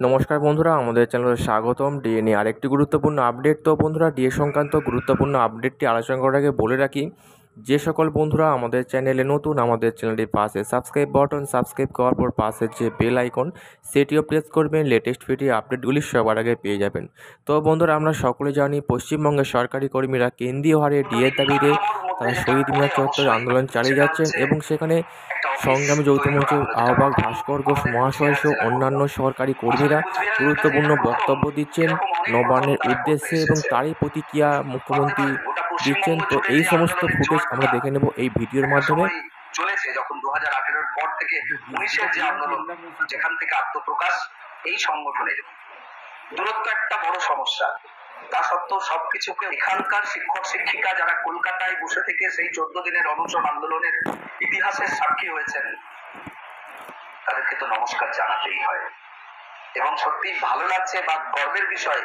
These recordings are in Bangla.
নমস্কার বন্ধুরা, আমাদের চ্যানেলে স্বাগতম। ডিএ নিয়ে আরেকটি গুরুত্বপূর্ণ আপডেট। তো বন্ধুরা, ডিএ সংক্রান্ত গুরুত্বপূর্ণ আপডেটটি আলোচনা করার আগে বলে রাখি, যে সকল বন্ধুরা আমাদের চ্যানেলে নতুন, আমাদের চ্যানেলটির পাশে সাবস্ক্রাইব বাটন, সাবস্ক্রাইব করার পর পাশের যে বেল আইকন সেটিও প্রেস করবেন। লেটেস্ট ভিডিও আপডেটগুলি সবার আগে পেয়ে যাবেন। তো বন্ধুরা, আমরা সকলে জানি পশ্চিমবঙ্গের সরকারি কর্মীরা কেন্দ্রীয় হারে ডিএর দাবিতে তারা শহীদ মিনার চত্বরে আন্দোলন চালিয়ে যাচ্ছেন এবং সেখানে সংগ্রামী যৌথ মঞ্চের আহ্বায়ক ভাস্কর ঘোষ মহাশয় সহ অন্যান্য সরকারি কর্মীরা গুরুত্বপূর্ণ বক্তব্য দিচ্ছেন নবান্নের উদ্দেশ্যে এবং তারই প্রতিক্রিয়া মুখ্যমন্ত্রী দিচ্ছেন। তো এই সমস্ত ফুটেজ আমরা দেখে নেব এই ভিডিওর মাধ্যমে। চলেছে যখন 2018-এর পর থেকে 19-এর যে আন্দোলন, যেখান থেকে আত্মপ্রকাশ এই সংগঠনের, দূরত্ব একটা বড় সমস্যা। তা সত্ত্বেও সবকিছুকে এখানকার শিক্ষক শিক্ষিকা যারা কলকাতায় বসে থেকে সেই 14 দিনের অনশন আন্দোলনের ইতিহাসের সাক্ষী হয়েছেন, তাদেরকে তো নমস্কার জানাতেই হয়। এবং সত্যি ভালো লাগছে বা গর্বের বিষয়,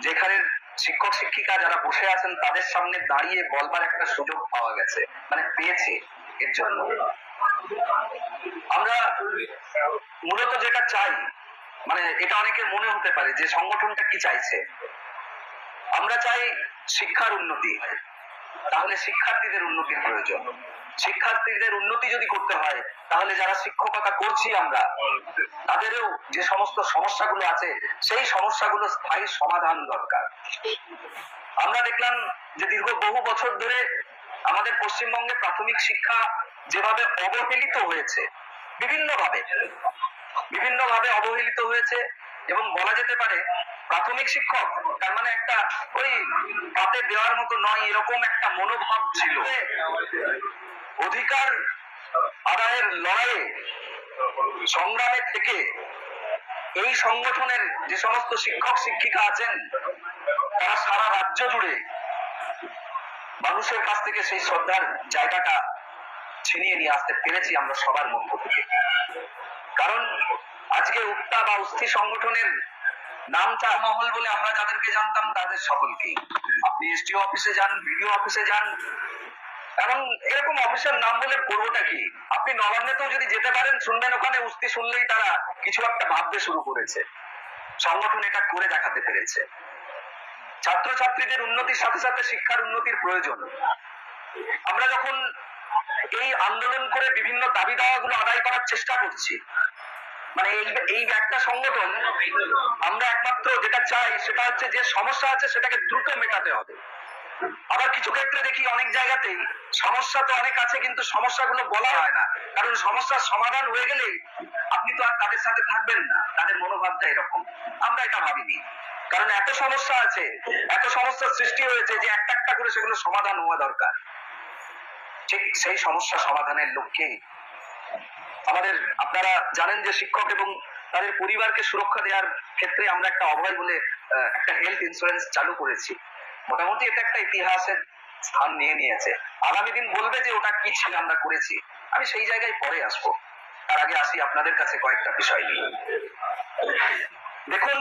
যেখানে শিক্ষক শিক্ষিকা যারা বসে আছেন তাদের সামনে দাঁড়িয়ে বলবার একটা সুযোগ পাওয়া গেছে, মানে পেয়েছে। এর জন্য আমরা মূলত যেটা চাই, মানে এটা অনেকের মনে হতে পারে যে সংগঠনটা কি চাইছে। আমরা চাই শিক্ষার উন্নতি হয়, তাহলে শিক্ষার্থীদের উন্নতির প্রয়োজন। শিক্ষার্থীদের উন্নতি যদি করতে হয়, তাহলে যারা শিক্ষকতা করছি আমরা, তাদেরও যে সমস্ত সমস্যাগুলো আছে সেই সমস্যাগুলো স্থায়ী সমাধান দরকার। আমরা দেখলাম যে দীর্ঘ বহু বছর ধরে আমাদের পশ্চিমবঙ্গে প্রাথমিক শিক্ষা যেভাবে অবহেলিত হয়েছে, বিভিন্নভাবে অবহেলিত হয়েছে, এবং বলা যেতে পারে প্রাথমিক শিক্ষক তার মানে একটা ওই পাতে দেওয়ার মতো নয়, এরকম একটা মনোভাব ছিল। অধিকার আদায়ের লড়াইয়ে সংগ্রামে থেকে এই সংগঠনের যে সমস্ত শিক্ষক শিক্ষিকা আছেন, তারা সারা রাজ্য জুড়ে মানুষের কাছ থেকে সেই শ্রদ্ধার জায়গাটা ছিনিয়ে নিয়ে আসতে পেরেছি আমরা সবার মধ্য থেকে। কারণ আজকে উক্তা বা অস্থির সংগঠনের নামটা মহল বলে আমরা যাদেরকে জানতাম তাদের সকলকেই, আপনি এসডিও অফিসে যান, বিডিও অফিসে যান, কারণ এরকম অফিসের নাম বলে করবোটা কি, আপনি নবান্নেতেও যদি যেতে পারেন, শুনবেন ওখানে উস্তি শুনলেই তারা কিছু একটা ভাবতে শুরু করেছে। সংগঠন এটা করে দেখাতে পেরেছে। ছাত্রছাত্রীদের উন্নতির সাথে সাথে শিক্ষার উন্নতির প্রয়োজন। আমরা যখন এই আন্দোলন করে বিভিন্ন দাবি দাওয়াগুলো আদায় করার চেষ্টা করছি, মানে এই একটা সংগঠন, আমরা একমাত্র যেটা চাই সেটা হচ্ছে যে সমস্যা আছে সেটাকে দ্রুত মেটাতে হবে। আবার কিছু ক্ষেত্রে দেখি অনেক জায়গাতেই সমস্যা তো অনেক আছে, কিন্তু সমস্যাগুলো বলা হয় না, কারণ সমস্যার সমাধান হয়ে গেলেই আপনি তো আর তাদের সাথে থাকবেন না। তাদের মনোভাবটা এরকম। আমরা এটা ভাবিনি, কারণ এত সমস্যা আছে, এত সমস্যার সৃষ্টি হয়েছে যে একটা একটা করে সেগুলো সমাধান হওয়া দরকার। ঠিক সেই সমস্যা সমাধানের লক্ষ্যে আমাদের, আপনারা জানেন যে শিক্ষক এবং তাদের পরিবারকে সুরক্ষা দেওয়ার ক্ষেত্রে আমরা একটা অভয় বলে একটা হেলথ ইন্স্যুরেন্স চালু করেছি। মোটামুটি এটা একটা ইতিহাসের স্থান নিয়ে নিয়েছে। আগামী দিন বলবে যে ওটা কি ছিল আমরা করেছি, আমি সেই জায়গায় পরে আসবো। তার আগে আসি আপনাদের কাছে কয়েকটা বিষয় নিয়ে। দেখুন,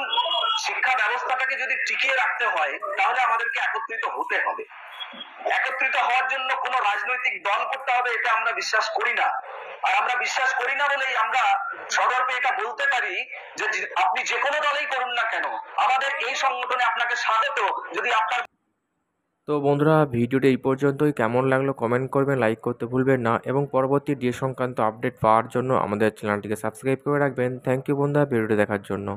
শিক্ষা ব্যবস্থাটাকে যদি টিকিয়ে রাখতে হয়, তাহলে আমাদেরকে একত্রিত হতে হবে। একত্রিত হওয়ার জন্য কোন রাজনৈতিক দল করতে হবে এটা আমরা বিশ্বাস করি না। আর আমরা বিশ্বাস করি না বলেই আমরা সদর্পে এটা বলতে পারি যে আপনি যে কোনো দলেই করুন না কেন, আমাদের এই সংগঠনে আপনাকে স্বাগত। যদি আপনার তো বন্ধুরা, ভিডিওটি এই পর্যন্তই। কেমন লাগলো কমেন্ট করবেন, লাইক করতে ভুলবেন না এবং পরবর্তী ডিএ সংক্রান্ত আপডেট পাওয়ার জন্য আমাদের চ্যানেলটিকে সাবস্ক্রাইব করে রাখবেন। থ্যাংক ইউ বন্ধুরা ভিডিওটি দেখার জন্য।